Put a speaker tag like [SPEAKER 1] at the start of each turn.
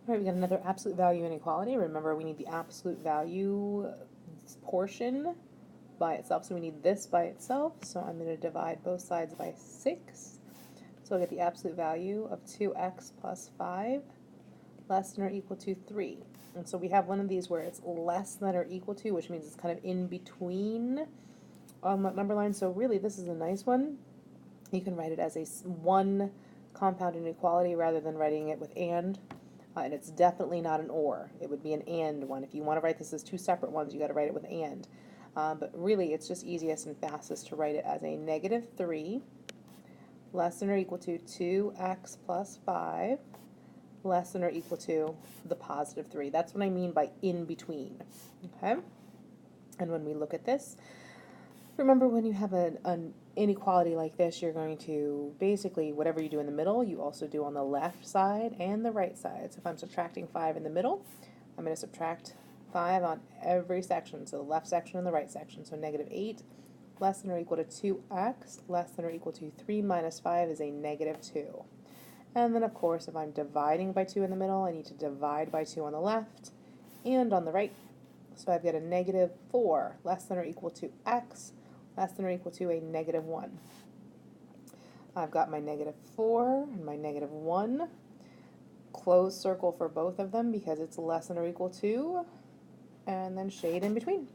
[SPEAKER 1] All right, we got another absolute value inequality. Remember, we need the absolute value portion by itself, so we need this by itself. So I'm going to divide both sides by 6. So I'll get the absolute value of 2x plus 5 less than or equal to 3. And so we have one of these where it's less than or equal to, which means it's kind of in between on that number line. So really, this is a nice one. You can write it as a one compound inequality rather than writing it with and it's definitely not an or. It would be an and one. If you want to write this as two separate ones, you got to write it with and. But really, it's just easiest and fastest to write it as a negative 3 less than or equal to 2x plus 5 less than or equal to the positive 3. That's what I mean by in between. Okay? And when we look at this, remember when you have an inequality like this, you're going to basically, whatever you do in the middle, you also do on the left side and the right side. So if I'm subtracting 5 in the middle, I'm going to subtract 5 on every section, so the left section and the right section. So negative 8 less than or equal to 2x less than or equal to 3 minus 5 is a negative 2. And then, of course, if I'm dividing by 2 in the middle, I need to divide by 2 on the left and on the right. So I've got a negative 4 less than or equal to x less than or equal to a negative 1. I've got my negative 4 and my negative 1. Close circle for both of them because it's less than or equal to, and then shade in between.